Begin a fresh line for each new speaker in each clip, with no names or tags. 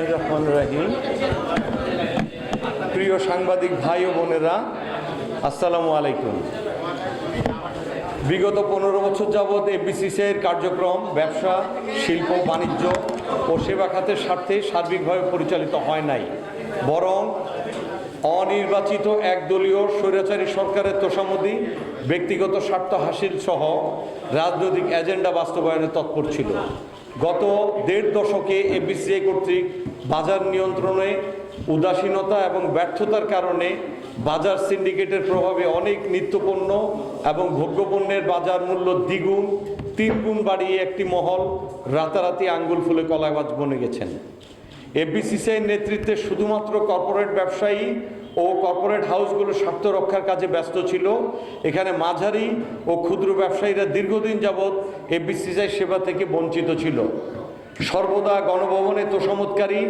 বিসমিল্লাহির রহমানির রহিম। প্রিয় সাংবাদিক ভাই ও বোনেরা, আসসালামু আলাইকুম। বিগত 15 বছর যাবৎ এফবিসিসিআইয়ের কার্যক্রম ব্যবসা, শিল্প, বাণিজ্য ও সেবা খাতের স্বার্থে সার্বিকভাবে পরিচালিত হয় নাই, বরং অনির্বাচিত একদলীয় স্বৈরাচারী সরকারের তোষামোদী, ব্যক্তিগত স্বার্থ হাসিল সহ রাজনৈতিক এজেন্ডা বাস্তবায়নে তৎপর ছিল। গত 1.5 দশকে এফবিসিসিআই কর্তৃক বাজার নিয়ন্ত্রণে উদাসীনতা এবং ব্যর্থতার কারণে বাজার সিন্ডিকেটের প্রভাবে অনেক নিত্যপণ্য এবং ভোগ্যপণ্যের বাজার মূল্য দ্বিগুণ 3 গুণ বাড়িয়ে একটি মহল রাতারাতি আঙ্গুল ফুলে কলাগাছ বনে গেছেন। এফবিসিসিআইয়ের নেতৃত্বে শুধুমাত্র কর্পোরেট ব্যবসায়ী ও কর্পোরেট হাউসগুলোর স্বার্থ রক্ষার কাজে ব্যস্ত ছিল। এখানে মাঝারি ও ক্ষুদ্র ব্যবসায়ীরা দীর্ঘদিন যাবৎ এফবিসিসিআই সেবা থেকে বঞ্চিত ছিল। সর্বদা গণভবনে তোষামোদকারী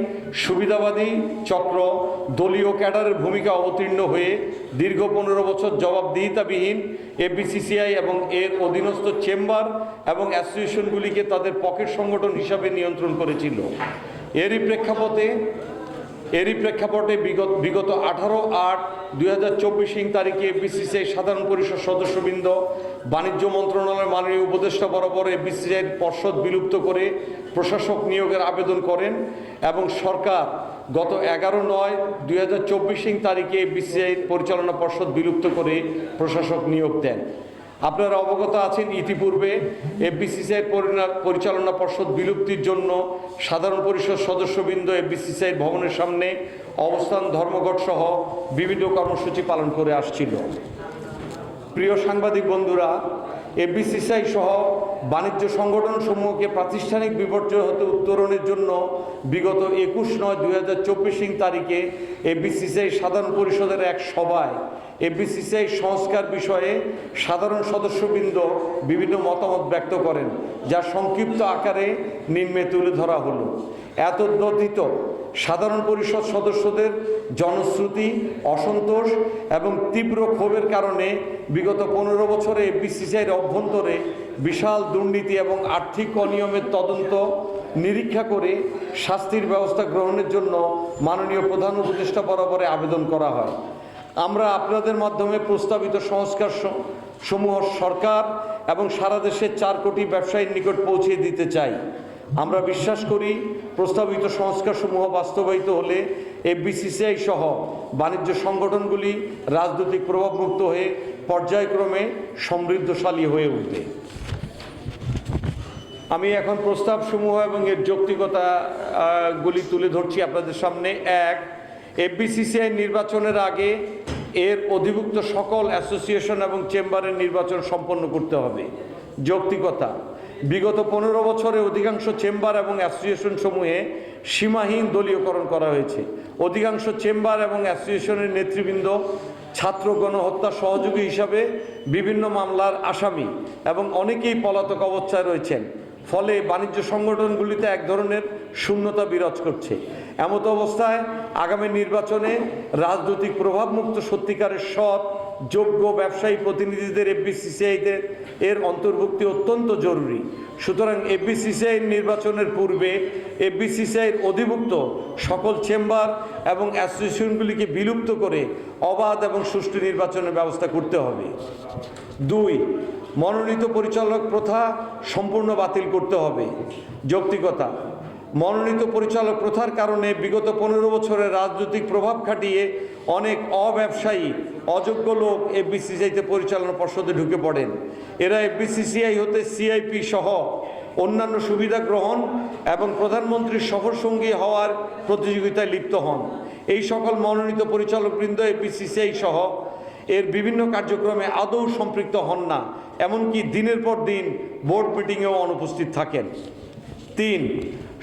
সুবিধাবাদী চক্র দলীয় ক্যাডারের ভূমিকা অবতীর্ণ হয়ে দীর্ঘ 15 বছর জবাবদিহিতাবিহীন এফবিসিসিআই এবং এর অধীনস্থ চেম্বার এবং অ্যাসোসিয়েশনগুলিকে তাদের পকেট সংগঠন হিসাবে নিয়ন্ত্রণ করেছিল। এরই প্রেক্ষাপটে বিগত 18/8/2024 তারিখে এফবিসিসিআই সাধারণ পরিষদ সদস্যবৃন্দ বাণিজ্য মন্ত্রণালয়ের মাননীয় উপদেষ্টা বরাবর এফবিসিসিআইয়ের পর্ষদ বিলুপ্ত করে প্রশাসক নিয়োগের আবেদন করেন এবং সরকার গত 11/9/2024 তারিখে এফবিসিসিআইয়ের পরিচালনা পর্ষদ বিলুপ্ত করে প্রশাসক নিয়োগ দেন। আপনারা অবগত আছেন, ইতিপূর্বে এফবিসিসিআইয়ের পরিচালনা পর্ষদ বিলুপ্তির জন্য সাধারণ পরিষদ সদস্যবৃন্দ এফবিসিসিআইয়ের ভবনের সামনে অবস্থান ধর্মঘট সহ বিভিন্ন কর্মসূচি পালন করে আসছিল। প্রিয় সাংবাদিক বন্ধুরা, এফবিসিসিআই সহ বাণিজ্য সংগঠনসমূহকে প্রাতিষ্ঠানিক বিপর্যয় হতে উত্তরণের জন্য বিগত 21/9/2024 তারিখে এফবিসিসিআই সাধারণ পরিষদের এক সভায় এফবিসিসিআই সংস্কার বিষয়ে সাধারণ সদস্যবৃন্দ বিভিন্ন মতামত ব্যক্ত করেন, যা সংক্ষিপ্ত আকারে নিম্নে তুলে ধরা হলো। এতদ্ব্যতীত সাধারণ পরিষদ সদস্যদের জনশ্রুতি, অসন্তোষ এবং তীব্র ক্ষোভের কারণে বিগত 15 বছরে এফবিসিসিআইয়ের অভ্যন্তরে বিশাল দুর্নীতি এবং আর্থিক অনিয়মের তদন্ত নিরীক্ষা করে শাস্তির ব্যবস্থা গ্রহণের জন্য মাননীয় প্রধান উপদেষ্টা বরাবরে আবেদন করা হয়। আমরা আপনাদের মাধ্যমে প্রস্তাবিত সংস্কার সমূহ সরকার এবং সারা দেশের 4 কোটি ব্যবসায়ীর নিকট পৌঁছে দিতে চাই। আমরা বিশ্বাস করি, প্রস্তাবিত সংস্কারসমূহ বাস্তবায়িত হলে এফবিসিসিআই সহ বাণিজ্য সংগঠনগুলি রাজনৈতিক প্রভাবমুক্ত হয়ে পর্যায়ক্রমে সমৃদ্ধশালী হয়ে উঠবে। আমি এখন প্রস্তাবসমূহ এবং এর যৌক্তিকতাগুলি তুলে ধরছি আপনাদের সামনে। 1. এফবিসিসিআই নির্বাচনের আগে এর অধিভুক্ত সকল অ্যাসোসিয়েশন এবং চেম্বারের নির্বাচন সম্পন্ন করতে হবে। যৌক্তিকতা: বিগত 15 বছরে অধিকাংশ চেম্বার এবং অ্যাসোসিয়েশন সমূহে সীমাহীন দলীয়করণ করা হয়েছে। অধিকাংশ চেম্বার এবং অ্যাসোসিয়েশনের নেতৃবৃন্দ ছাত্র গণহত্যা সহযোগী হিসাবে বিভিন্ন মামলার আসামি এবং অনেকেই পলাতক অবস্থায় রয়েছেন। ফলে বাণিজ্য সংগঠনগুলিতে এক ধরনের শূন্যতা বিরাজ করছে। এমত অবস্থায় আগামী নির্বাচনে রাজনৈতিক প্রভাবমুক্ত সত্যিকারের সৎ যোগ্য ব্যবসায়ী প্রতিনিধিদের এফবিসিসিআইদের এর অন্তর্ভুক্তি অত্যন্ত জরুরি। সুতরাং এফবিসিসিআই নির্বাচনের পূর্বে এফবিসিসিআইয়ের অধিভুক্ত সকল চেম্বার এবং অ্যাসোসিয়েশনগুলিকে বিলুপ্ত করে অবাধ এবং সুষ্ঠু নির্বাচনের ব্যবস্থা করতে হবে। 2. মনোনীত পরিচালক প্রথা সম্পূর্ণ বাতিল করতে হবে। যৌক্তিকতা: মনোনীত পরিচালক প্রথার কারণে বিগত 15 বছরের রাজনৈতিক প্রভাব খাটিয়ে অনেক অব্যবসায়ী অযোগ্য লোক এফবিসিসিআইতে পরিচালনা পর্ষদে ঢুকে পড়েন। এরা এফবিসিসিআই হতে সিআইপি সহ অন্যান্য সুবিধা গ্রহণ এবং প্রধানমন্ত্রীর সফরসঙ্গী হওয়ার প্রতিযোগিতায় লিপ্ত হন। এই সকল মনোনীত পরিচালকবৃন্দ এফবিসিসিআই সহ এর বিভিন্ন কার্যক্রমে আদৌ সম্পৃক্ত হন না, এমনকি দিনের পর দিন বোর্ড মিটিংয়েও অনুপস্থিত থাকেন। 3.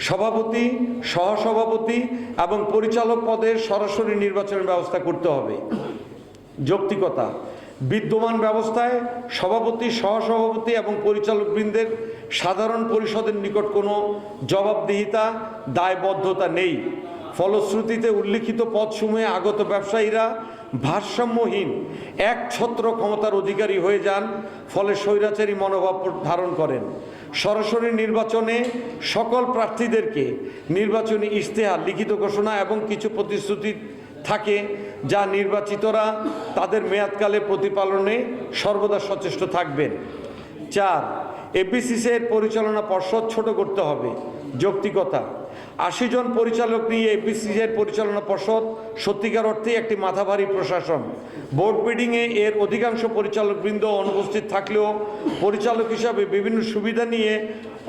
সভাপতি, সহসভাপতি এবং পরিচালক পদের সরাসরি নির্বাচনের ব্যবস্থা করতে হবে। যৌক্তিকতা: বিদ্যমান ব্যবস্থায় সভাপতি, সহসভাপতি এবং পরিচালকবৃন্দের সাধারণ পরিষদের নিকট কোনো জবাবদিহিতা, দায়বদ্ধতা নেই। ফলশ্রুতিতে উল্লিখিত পদসমূহে আগত ব্যবসায়ীরা ভারসাম্যহীন একছত্র ক্ষমতার অধিকারী হয়ে যান, ফলে স্বৈরাচারী মনোভাব ধারণ করেন। সরাসরি নির্বাচনে সকল প্রার্থীদেরকে নির্বাচনী ইশতেহার, লিখিত ঘোষণা এবং কিছু প্রতিশ্রুতি থাকে যা নির্বাচিতরা তাদের মেয়াদকালে প্রতিপালনে সর্বদা সচেষ্ট থাকবেন। 4, এফবিসিসিআইয়ের পরিচালনা পর্ষদ ছোট করতে হবে। যৌক্তিকতা, 80 জন পরিচালক নিয়ে এফবিসিসিআইয়ের পরিচালনা পর্ষদ সত্যিকার অর্থে একটি মাথাভারী প্রশাসন। বোর্ড মিটিংয়ে এর অধিকাংশ পরিচালকবৃন্দ অনুপস্থিত থাকলেও পরিচালক হিসাবে বিভিন্ন সুবিধা নিয়ে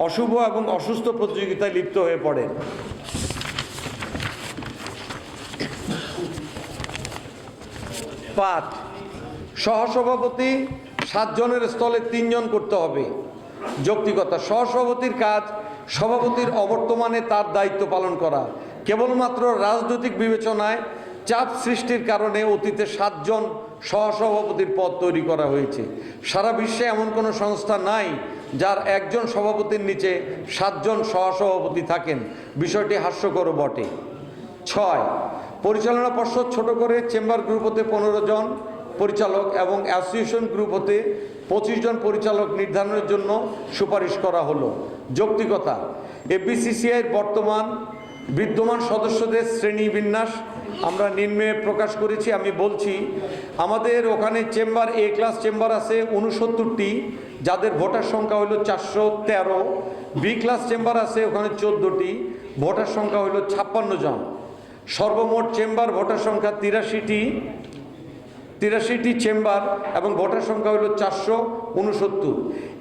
অশুভ এবং অসুস্থ প্রতিযোগিতায় লিপ্ত হয়ে পড়েন। 5, সহসভাপতি 7 জনের স্থলে 3 জন করতে হবে। যৌক্তিকতা, সহসভাপতির কাজ সভাপতির অবর্তমানে তার দায়িত্ব পালন করা। কেবলমাত্র রাজনৈতিক বিবেচনায় চাপ সৃষ্টির কারণে অতীতে 7 জন সহসভাপতির পদ তৈরি করা হয়েছে। সারা বিশ্বে এমন কোনো সংস্থা নাই যার একজন সভাপতির নিচে 7 জন সহসভাপতি থাকেন। বিষয়টি হাস্যকরও বটে। 6, পরিচালনা পর্ষদ ছোট করে চেম্বার গ্রুপ হতে 15 জন পরিচালক এবং অ্যাসোসিয়েশন গ্রুপ হতে 25 জন পরিচালক নির্ধারণের জন্য সুপারিশ করা হলো। যৌক্তিকতা, এফবিসিসিআইয়ের বিদ্যমান সদস্যদের শ্রেণীবিন্যাস আমরা নিম্নে প্রকাশ করেছি। আমি বলছি, আমাদের ওখানে চেম্বার, এ ক্লাস চেম্বার আছে 69টি, যাদের ভোটার সংখ্যা হলো 413। বি ক্লাস চেম্বার আছে ওখানে 14টি, ভোটার সংখ্যা হলো 56 জন। সর্বমোট চেম্বার ভোটার সংখ্যা 83টি চেম্বার এবং ভোটার সংখ্যা হলো 469।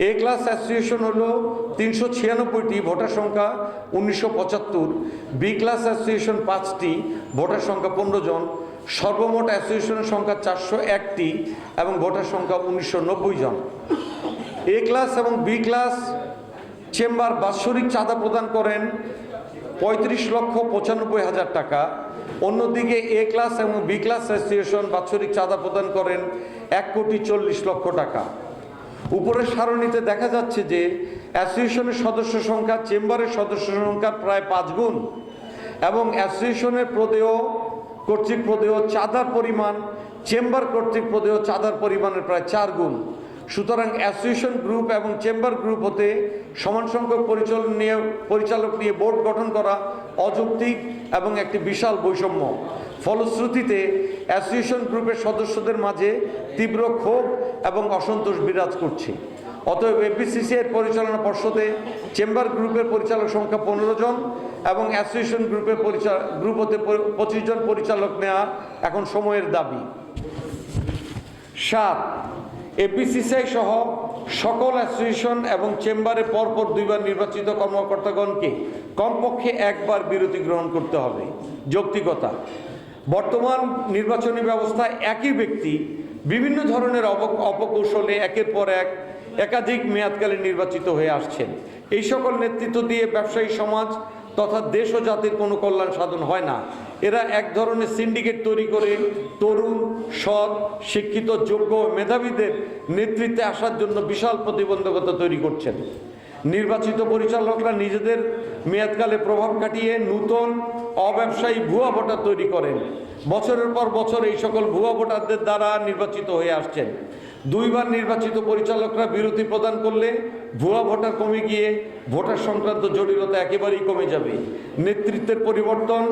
এ ক্লাস অ্যাসোসিয়েশন হলো 396টি, ভোটার সংখ্যা 1975। বি ক্লাস অ্যাসোসিয়েশন 5টি, ভোটার সংখ্যা 15 জন। সর্বমোট অ্যাসোসিয়েশনের সংখ্যা 401টি এবং ভোটার সংখ্যা 1990 জন। এ ক্লাস এবং বি ক্লাস চেম্বার বাৎসরিক চাঁদা প্রদান করেন 35,95,000 টাকা। অন্যদিকে এ ক্লাস এবং বি ক্লাস অ্যাসোসিয়েশন বাৎসরিক চাঁদা প্রদান করেন 1,40,00,000 টাকা। উপরের সারণীতে দেখা যাচ্ছে যে অ্যাসোসিয়েশনের সদস্য সংখ্যা চেম্বারের সদস্য সংখ্যার প্রায় 5 গুণ এবং অ্যাসোসিয়েশনের কর্তৃক প্রদেয় চাঁদার পরিমাণ চেম্বার কর্তৃক প্রদেয় চাঁদার পরিমাণের প্রায় 4 গুণ। সুতরাং অ্যাসোসিয়েশন গ্রুপ এবং চেম্বার গ্রুপ হতে সমান সংখ্যক পরিচালক নিয়ে বোর্ড গঠন করা অযৌক্তিক এবং একটি বিশাল বৈষম্য। ফলশ্রুতিতে অ্যাসোসিয়েশন গ্রুপের সদস্যদের মাঝে তীব্র ক্ষোভ এবং অসন্তোষ বিরাজ করছে। অতএব এফবিসিসিআইয়ের পরিচালনা পর্ষদে চেম্বার গ্রুপের পরিচালক সংখ্যা 15 জন এবং অ্যাসোসিয়েশন গ্রুপ হতে 25 জন পরিচালক নেওয়া এখন সময়ের দাবি। 7, এফবিসিসিআই সহ সকল অ্যাসোসিয়েশন এবং চেম্বারে পরপর 2 বার নির্বাচিত কর্মকর্তাগণকে কমপক্ষে 1 বার বিরতি গ্রহণ করতে হবে। যৌক্তিকতা, বর্তমান নির্বাচনী ব্যবস্থায় একই ব্যক্তি বিভিন্ন ধরনের অপকৌশলে একের পর এক একাধিক মেয়াদকালে নির্বাচিত হয়ে আসছেন। এই সকল নেতৃত্ব দিয়ে ব্যবসায়ী সমাজ তথা দেশ ও জাতির কোনো কল্যাণ সাধন হয় না। এরা এক ধরনের সিন্ডিকেট তৈরি করে তরুণ, সৎ, শিক্ষিত, যোগ্য মেধাবীদের নেতৃত্বে আসার জন্য বিশাল প্রতিবন্ধকতা তৈরি করছেন। নির্বাচিত পরিচালকরা নিজেদের মেয়াদকালে প্রভাব খাটিয়ে নূতন অব্যবসায়ী ভুয়া ভোটার তৈরি করেন। বছরের পর বছর এই সকল ভুয়া ভোটারদের দ্বারা নির্বাচিত হয়ে আসছেন। 2 বার নির্বাচিত পরিচালকরা বিরতি প্রদান করলে ভুয়া ভোটার কমে গিয়ে ভোটার সংক্রান্ত জটিলতা একেবারেই কমে যাবে। নেতৃত্বের পরিবর্তন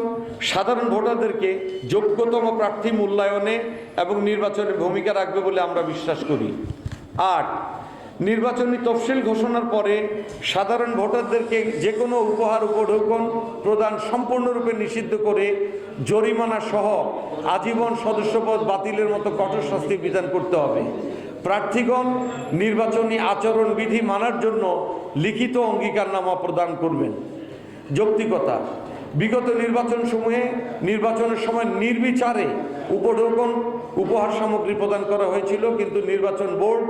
সাধারণ ভোটারদেরকে যোগ্যতম প্রার্থী মূল্যায়নে এবং নির্বাচনে ভূমিকা রাখবে বলে আমরা বিশ্বাস করি। 8, নির্বাচনী তফসিল ঘোষণার পরে সাধারণ ভোটারদেরকে যে কোনো উপহার উপঢৌকন প্রদান সম্পূর্ণরূপে নিষিদ্ধ করে জরিমানা সহ আজীবন সদস্যপদ বাতিলের মতো কঠোর শাস্তি বিধান করতে হবে। প্রার্থীগণ নির্বাচনী আচরণবিধি মানার জন্য লিখিত অঙ্গীকারনামা প্রদান করবেন। যৌক্তিকতা, বিগত নির্বাচনসমূহে নির্বাচনের সময় নির্বিচারে উপঢৌকন উপহার সামগ্রী প্রদান করা হয়েছিল, কিন্তু নির্বাচন বোর্ড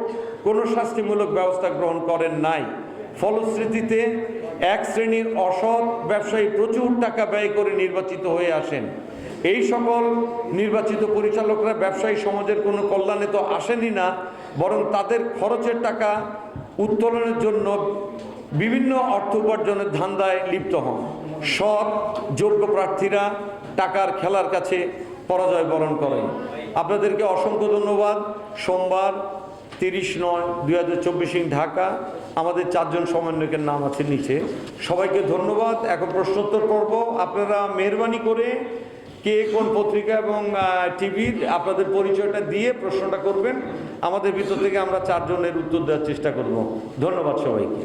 কোনো শাস্তিমূলক ব্যবস্থা গ্রহণ করেন নাই। ফলশ্রুতিতে এক শ্রেণীর অসৎ ব্যবসায়ী প্রচুর টাকা ব্যয় করে নির্বাচিত হয়ে আসেন। এই সকল নির্বাচিত পরিচালকরা ব্যবসায়ী সমাজের কোনো কল্যাণে তো আসেনই না, বরং তাদের খরচের টাকা উত্তোলনের জন্য বিভিন্ন অর্থ উপার্জনের ধান্দায় লিপ্ত হন। সৎ যোগ্য প্রার্থীরা টাকার খেলার কাছে পরাজয় বরণ করেন। আপনাদেরকে অসংখ্য ধন্যবাদ। সোমবার 30/9/2024 ঢাকা। আমাদের 4 জন সমন্বয়কের নাম আছে নিচে। সবাইকে ধন্যবাদ। এখন প্রশ্নোত্তর পর্ব। আপনারা মেহরবানি করে কে কোন পত্রিকা এবং টিভির আপনাদের পরিচয়টা দিয়ে প্রশ্নটা করবেন। আমাদের ভিতর থেকে আমরা 4 জনের উত্তর দেওয়ার চেষ্টা করব। ধন্যবাদ সবাইকে।